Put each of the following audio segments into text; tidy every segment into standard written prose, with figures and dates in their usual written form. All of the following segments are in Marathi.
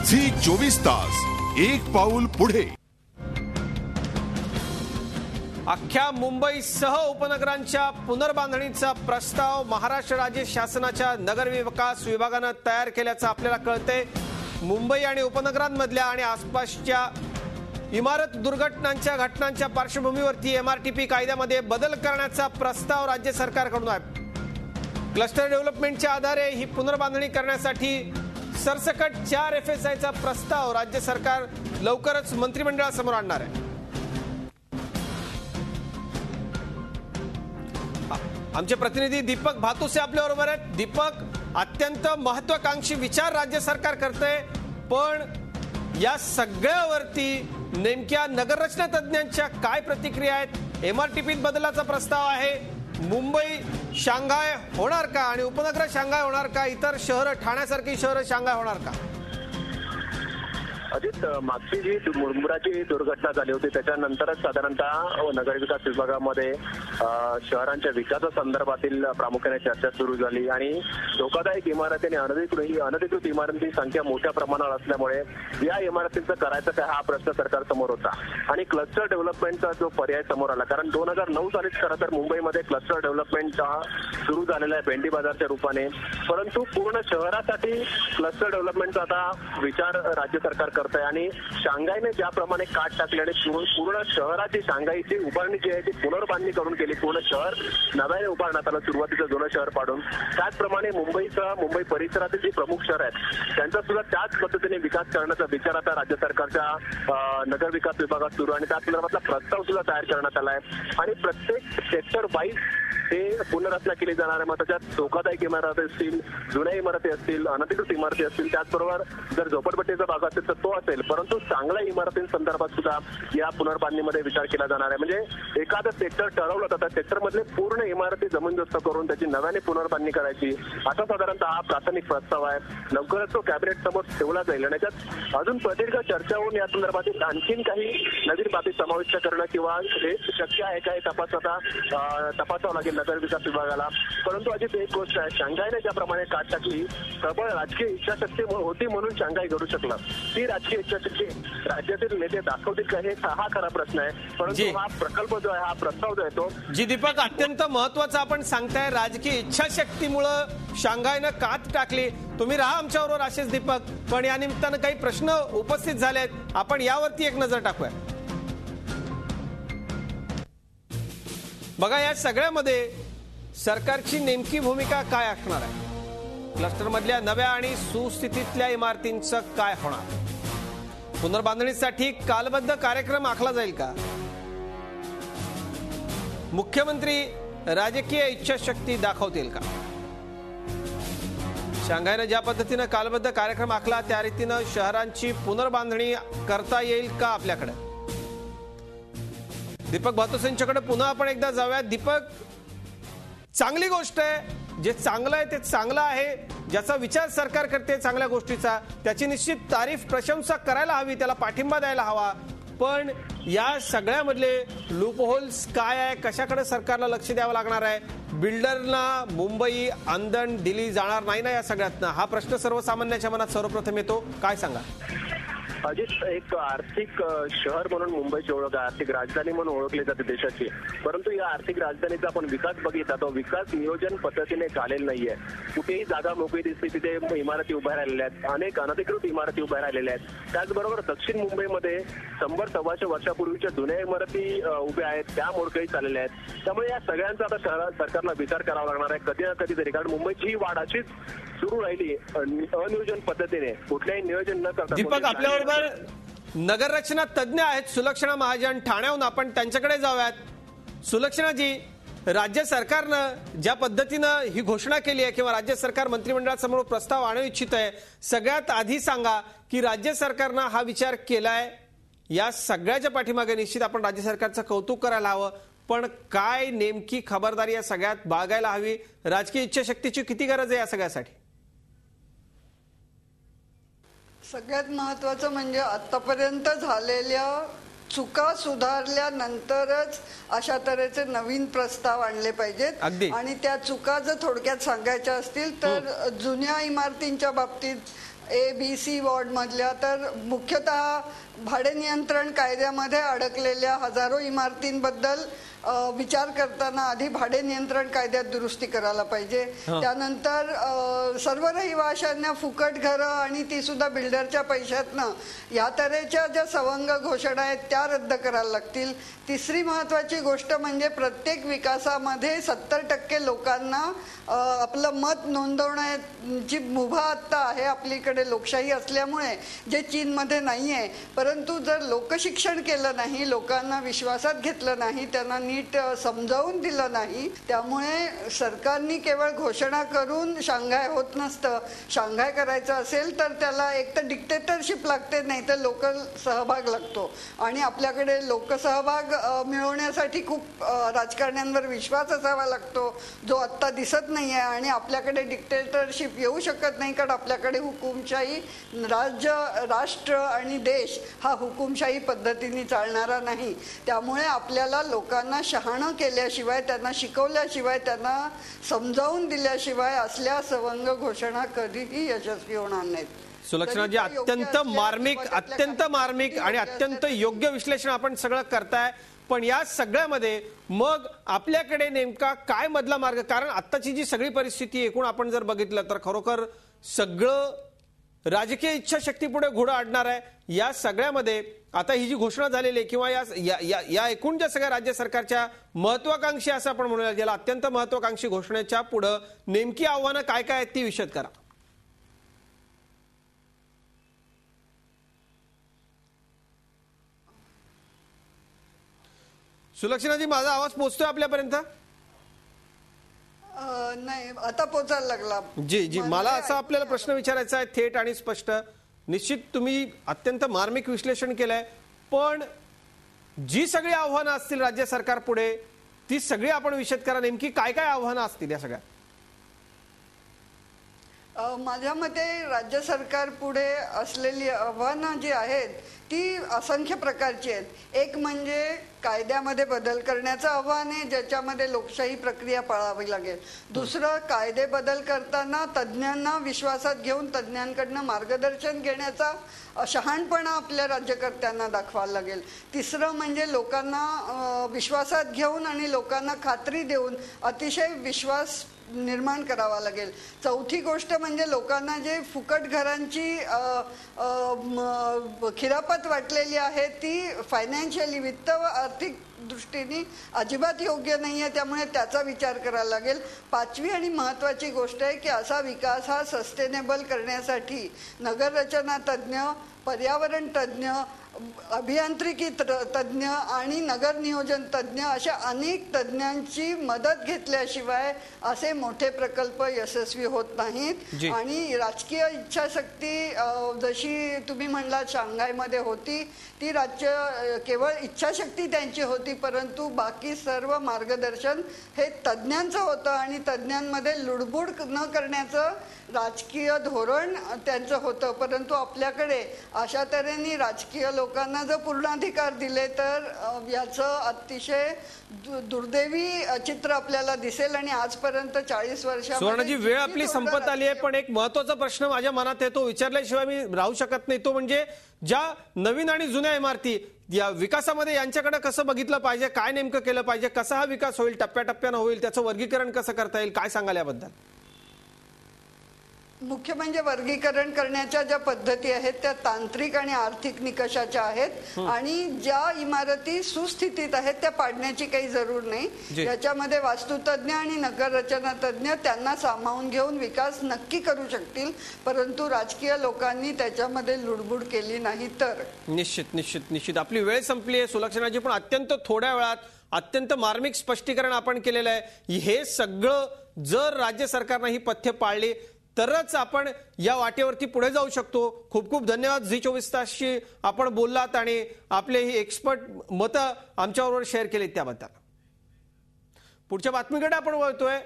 Zee 24 तास एक पाऊल पुढे। अख्ख्या मुंबईसह उपनगरांच्या पुनर्बांधणीचा प्रस्ताव महाराष्ट्र राज्य शासनाच्या नगरविकास विभागाने तयार केल्याचं आपल्याला कळतंय। मुंबई आणि उपनगरांमधल्या आणि आसपासच्या इमारत दुर्घटनांच्या घटनांच्या पार्श्वभूमीवरती एमआरटीपी कायद्यामध्ये बदल करण्याचा प्रस्ताव राज्य सरकारकडून आहे। क्लस्टर डेव्हलपमेंटच्या आधारे ही पुनर्बांधणी करण्यासाठी सरसकट 4 एफएसआयचा प्रस्ताव राज्य सरकार लवकरच मंत्रिमंडळासमोर आणणार आहे। आमचे प्रतिनिधी दीपक भातुसे आपल्याबरोबर आहेत। दीपक, अत्यंत महत्वाकांक्षी विचार राज्य सरकार करते, पण या सगळ्यावरती नेमक्या नगररचना तज्ञांच्या काय प्रतिक्रिया आहेत? एमआरटीपीत बदलाचा प्रस्ताव आहे, मुंबई शांघाय होणार का आणि उपनगर शांघाय होणार का? इतर शहरं ठाण्यासारखी शहरं शांघाय होणार का? अजित, मागची जी मुंब्राची दुर्घटना झाली होती त्याच्यानंतरच साधारणतः नगरविकास विभागामध्ये शहरांच्या विकासासंदर्भातील प्रामुख्याने चर्चा सुरू झाली आणि धोकादायक इमारती आणि अनधिकृत इमारतींची संख्या मोठ्या प्रमाणावर असल्यामुळे या इमारतींचं करायचं काय हा प्रश्न सरकारसमोर होता आणि क्लस्टर डेव्हलपमेंटचा जो पर्याय समोर आला, कारण 2009 सालीच खरं तर मुंबईमध्ये क्लस्टर डेव्हलपमेंट सुरू झालेला आहे भेंडी बाजारच्या रूपाने, परंतु पूर्ण शहरासाठी क्लस्टर डेव्हलपमेंटचा आता विचार राज्य सरकार करत आहे आणि शांघायने ज्याप्रमाणे काट टाकली आणि पूर्ण शहराची शांघाईची उभारणी जी आहे ती पुनर्बांधणी करून केली, पूर्ण शहर नव्याने उभारण्यात आलं सुरुवातीचं जुनं शहर पाडून, त्याचप्रमाणे मुंबई परिसरातील जी प्रमुख शहर आहेत त्यांचा सुद्धा त्याच पद्धतीने विकास करण्याचा विचार आता राज्य सरकारच्या नगर विकास विभागात सुरू आणि त्या संदर्भातला प्रस्ताव सुद्धा तयार करण्यात आला आहे आणि प्रत्येक सेक्टर वाईज ते पुनर्रचना केली जाणार आहे। मग त्याच्यात धोकादायक इमारती असतील, जुन्या इमारती असतील, अनधिकृत इमारती असतील, त्याचबरोबर जर झोपडपट्टीचा भाग असेल तर तो असेल, परंतु चांगल्या इमारतींसंदर्भात सुद्धा या पुनर्बांधणीमध्ये विचार केला जाणार आहे। म्हणजे एखादं सेक्टर ठरवलं तर त्या सेक्टरमधले पूर्ण इमारती जमीनदोस्त करून त्याची नव्याने पुनर्बांधणी करायची, असा साधारणतः हा प्राथमिक प्रस्ताव आहे। लवकरच तो कॅबिनेट समोर ठेवला जाईल आणि त्याच्यात अजून प्रदीर्घ चर्चा होऊन या संदर्भातील आणखीन काही नवीन बाबी समाविष्ट करणं किंवा हे शक्य आहे का हे तपासावं लागेल नगर विकास विभागाला। परंतु अजित, एक गोष्ट आहे, शांघायने ज्याप्रमाणे काट टाकली, प्रबळ राजकीय इच्छाशक्ती होती म्हणून शांघाय घडू शकलं, ती राजकीय इच्छाशक्ती राज्यातील नेते दाखवतील का हे हा खरा प्रश्न आहे। परंतु हा प्रकल्प जो आहे, हा प्रस्ताव जो आहे तो जी दीपक, अत्यंत महत्वाचा आपण सांगताय, राजकीय इच्छाशक्तीमुळे शांघायनं काट टाकली। तुम्ही राहा आमच्याबरोबर असेच दीपक, पण या निमित्तानं काही प्रश्न उपस्थित झाले आहेत, आपण यावरती एक नजर टाकूया। बघा, या सगळ्यामध्ये सरकारची नेमकी भूमिका काय असणार आहे? क्लस्टर मधल्या नव्या आणि सुस्थितीतल्या इमारतींचं काय होणार? पुनर्बांधणीसाठी कालबद्ध कार्यक्रम आखला जाईल का? मुख्यमंत्री राजकीय इच्छाशक्ती दाखवतील का? शांघायनं ज्या पद्धतीनं कालबद्ध कार्यक्रम आखला त्या रीतीनं शहरांची पुनर्बांधणी करता येईल का आपल्याकडे? दीपक भातुसेंच्याकडे पुन्हा आपण एकदा जाऊया। दीपक, चांगली गोष्ट आहे, जे चांगलं आहे ते चांगलं आहे, ज्याचा विचार सरकार करते चांगल्या गोष्टीचा त्याची निश्चित तारीफ प्रशंसा करायला हवी, त्याला पाठिंबा द्यायला हवा, पण या सगळ्यामधले लूप होल्स काय आहे? कशाकडे सरकारला लक्ष द्यावं लागणार आहे? बिल्डरना मुंबई आंदण दिली जाणार नाही ना या सगळ्यातनं? हा प्रश्न सर्वसामान्यांच्या मनात सर्वप्रथम येतो, काय सांगा? अजित, एक आर्थिक शहर म्हणून मुंबईची ओळख आहे, आर्थिक राजधानी म्हणून ओळखली जाते देशाची, परंतु या आर्थिक राजधानीचा आपण विकास बघितला तो विकास नियोजन पद्धतीने झालेला नाहीये। कुठेही जागा मोकळी दिसते तिथे इमारती उभ्या राहिलेल्या आहेत, अनेक अनधिकृत इमारती उभ्या राहिलेल्या आहेत। त्याचबरोबर दक्षिण मुंबईमध्ये 100-125 वर्षापूर्वीच्या जुन्या इमारती उभ्या आहेत, त्या मोडकळीत चाललेल्या आहेत। त्यामुळे या सगळ्यांचा आता सरकारला विचार करावा लागणार आहे कधी ना कधीतरी, कारण मुंबईची ही वाढ अशीच सुरू राहिली अनियोजन पद्धतीने, कुठल्याही नियोजन न करता। दीपक, आपल्याबरोबर नगररचना तज्ञ आहेत सुलक्षणा महाजन ठाण्याहून, आपण त्यांच्याकडे जाऊयात। सुलक्षणाजी, राज्य सरकारनं ज्या पद्धतीनं ही घोषणा केली आहे किंवा राज्य सरकार मंत्रिमंडळासमोर प्रस्ताव आणू इच्छित आहे, सगळ्यात आधी सांगा की राज्य सरकारनं हा विचार केलाय, या सगळ्याच्या पाठीमागे निश्चित आपण राज्य सरकारचं कौतुक करायला हवं, पण काय नेमकी खबरदारी या सगळ्यात बाळगायला हवी? राजकीय इच्छाशक्तीची किती गरज आहे या सगळ्यासाठी? सगळ्यात महत्त्वाचं म्हणजे आतापर्यंत झालेल्या चुका सुधारल्यानंतरच अशा तऱ्हेचे नवीन प्रस्ताव आणले पाहिजेत आणि त्या चुका जर थोडक्यात सांगायच्या असतील तर जुन्या इमारतींच्या बाबतीत ABC वॉर्ड मधल्या, तर मुख्यतः भाडे नियंत्रण कायद्यामध्ये अडकलेल्या हजारो इमारतींबद्दल विचार करताना आधी भाडे नियंत्रण कायद्यात दुरुस्ती करायला पाहिजे. त्यानंतर सर्व रहिवाशांना फुकट घरं आणि ती सुद्धा बिल्डरच्या पैशातनं, या तऱ्हेच्या ज्या सवंग घोषणा आहेत त्या रद्द करायला लागतील. तिसरी महत्वाची गोष्ट म्हणजे प्रत्येक विकासामध्ये 70% लोकांना आपलं मत नोंदवण्याची मुभा आता आहे. आपलीकडे लोकशाही असल्यामुळे, जे चीनमध्ये नाही आहे. परंतु जर लोकशिक्षण केलं नाही, लोकांना विश्वासात घेतलं नाही, त्यांना नीट समजावून दिलं नाही, त्यामुळे सरकारनी केवळ घोषणा करून शांघाय होत नसतं. शांघाय करायचं असेल तर त्याला एक तर डिक्टेटरशिप लागते, नाही तर लोक सहभाग लागतो. आणि आपल्याकडे लोकसहभाग मिळवण्यासाठी खूप राजकारण्यांवर विश्वास असावा लागतो, जो आत्ता दिसत नाही आहे. आणि आपल्याकडे डिक्टेटरशिप येऊ शकत नाही, कारण आपल्याकडे हुकुमशाही, राष्ट्र आणि देश हा हुकुमशाही पद्धतीने चालणारा नाही. त्यामुळे आपल्याला लोकांना शहाणं केल्याशिवाय, त्यांना शिकवल्याशिवाय, त्यांना समजावून दिल्याशिवाय असल्या सवंग घोषणा कधीही यशस्वी होणार नाहीत. सुलक्षणाजी, अत्यंत मार्मिक आणि अत्यंत योग्य विश्लेषण आपण सगळं करताय. पण या सगळ्यामध्ये मग आपल्याकडे नेमका काय मधला मार्ग? कारण आत्ताची जी सगळी परिस्थिती एकूण आपण जर बघितलं तर खरोखर सगळं राजकीय इच्छाशक्ती पुढे घोडं अडणार आहे. या सगळ्यामध्ये आता ही जी घोषणा झालेली आहे किंवा या एकूण ज्या सगळ्या राज्य सरकारच्या महत्वाकांक्षी असं आपण म्हणूया, ज्याला अत्यंत महत्वाकांक्षी घोषणेच्या पुढे नेमकी आव्हानं काय काय आहेत ती विशद करा. सुलक्षणाजी, माझा आवाज पोहोचतोय आपल्यापर्यंत? नाही, आता पोचायला लागला. जी, मला असा आपल्याला प्रश्न विचारायचा आहे थेट आणि स्पष्ट. निश्चित तुम्ही अत्यंत मार्मिक विश्लेषण केलंय, पण जी सगळी आव्हानं असतील राज्य सरकार पुढे ती सगळी आपण विशद करा. नेमकी काय काय आव्हानं असतील या सगळ्या? माझ्या मते राज्य सरकार पुढे असलेली आव्हानं जी आहेत ती असंख्य प्रकारची आहेत. एक म्हणजे कायद्यामध्ये बदल करण्याचं आव्हान आहे, ज्याच्यामध्ये लोकशाही प्रक्रिया पाळावी लागेल. दुसरं, कायदे बदल करताना तज्ज्ञांना विश्वासात घेऊन तज्ज्ञांकडनं मार्गदर्शन घेण्याचा शहाणपणा आपल्या राज्यकर्त्यांना दाखवायला लागेल. तिसरं म्हणजे लोकांना विश्वासात घेऊन आणि लोकांना खात्री देऊन अतिशय विश्वास निर्माण करावा लागेल. चौथी गोष्ट म्हणजे लोकांना जे फुकट घरांची खिरापत वाटलेली आहे ती फायनान्शियली, वित्त व आर्थिक दृष्टीने अजिबात योग्य नाही आहे, त्यामुळे त्याचा विचार करायला लागेल. पाचवी आणि महत्वाची गोष्ट आहे की असा विकास हा सस्टेनेबल करण्यासाठी नगररचना तज्ज्ञ, पर्यावरण तज्ज्ञ, अभियांत्रिकी तज्ज्ञ आणि नगर नियोजन तज्ज्ञ अशा अनेक तज्ज्ञांची मदत घेतल्याशिवाय असे मोठे प्रकल्प यशस्वी होत नाहीत. आणि राजकीय इच्छाशक्ती जशी तुम्ही म्हणलात शांघायमध्ये होती, ती केवळ इच्छाशक्ती त्यांची होती, परंतु बाकी सर्व मार्गदर्शन हे तज्ज्ञांचं होतं आणि तज्ज्ञांमध्ये लुडबुड न करण्याचं राजकीय धोरण त्यांचं होतं. परंतु आपल्याकडे अशा तऱ्हेने राजकीय लोकांना जर पूर्णाधिकार दिले तर याचं अतिशय दुर्दैवी चित्र आपल्याला दिसेल. आणि आजपर्यंत 40 वर्षांची सुवर्णाजी, वेळ आपली संपत आली आहे, पण एक महत्वाचा प्रश्न माझ्या मनात आहे, तो विचारल्याशिवाय मी राहू शकत नाही. तो म्हणजे ज्या नवीन आणि जुन्या इमारती या विकासामध्ये यांच्याकडे कसं बघितलं पाहिजे, काय नेमकं केलं पाहिजे, कसा हा विकास होईल, टप्प्याटप्प्यानं होईल, त्याचं वर्गीकरण कसं करता येईल, काय सांगाल याबद्दल? मुख्य म्हणजे वर्गीकरण करण्याच्या ज्या पद्धती आहेत त्या तांत्रिक आणि आर्थिक निकषाच्या आहेत. आणि ज्या इमारती सुस्थितीत आहेत त्या पाडण्याची काही जरूर नाही. याच्यामध्ये वास्तुतज्ञ आणि नगररचना तज्ज्ञ त्यांना सामावून घेऊन विकास नक्की करू शकतील, परंतु राजकीय लोकांनी त्याच्यामध्ये लुडबुड केली नाही तर. निश्चित आपली वेळ संपली आहे सुलक्षणाजी, पण अत्यंत थोड्या वेळात अत्यंत मार्मिक स्पष्टीकरण आपण केलेलं आहे. हे सगळं जर राज्य सरकारने ही पथ्य पाळली तरच आपण या वाटेवरती पुढे जाऊ शकतो. खूप खूप धन्यवाद. झी24 तासशी आपण बोललात आणि आपले ही एक्सपर्ट मतं आमच्याबरोबर शेअर केलीत त्याबद्दल. पुढच्या बातमीकडे आपण वळतोय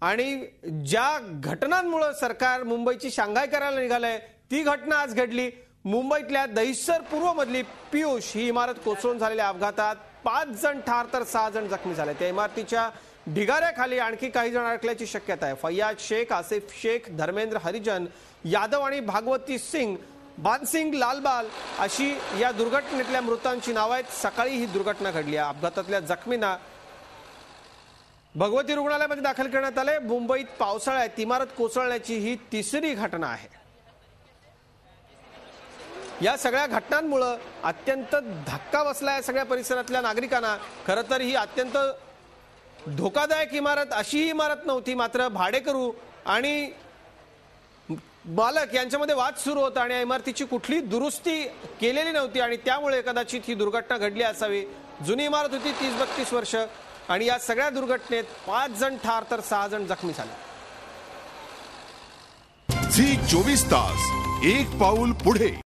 आणि ज्या घटनांमुळे सरकार मुंबईची शांघाय करायला निघालंय ती घटना आज घडली. मुंबईतल्या दहिसर पूर्व मधली पियुष ही इमारत कोसळून झालेल्या अपघातात 5 जण ठार तर 6 जण जखमी झाले. त्या इमारतीच्या ढिगाऱ्याखाली आणखी काही जण अडकल्याची शक्यता आहे। फैयाज शेख, आसिफ शेख, धर्मेंद्र हरिजन यादव आणि भागवती सिंग, बानसिंग लालबाल अशी या दुर्घटनेतल्या मृतांची नावं आहेत। सकाळी ही दुर्घटना घडली आहे। अपघातातल्या जखमींना भगवती रुग्णालयामध्ये दाखल करण्यात आले। मुंबईत पावसाळ्यात इमारत कोसळण्याची ही तिसरी घटना आहे। या सगळ्या घटनांमुळे अत्यंत धक्का बसलाय सगळ्या परिसरातल्या नागरिकांना। खरं तर ही अत्यंत धोकादायक इमारत अशी इमारत नव्हती, मात्र भाडेकरू आणि मालक यांच्यामध्ये वाद सुरू होता आणि या इमारतीची कुठली दुरुस्ती केलेली नव्हती आणि त्यामुळे कदाचित ही दुर्घटना घडली असावी। जुनी इमारत होती, 30-32 वर्ष, आणि या सगळ्या दुर्घटनेत 5 जण ठार तर 6 जण जखमी झाले। झी 24 तास, एक पाऊल पुढे।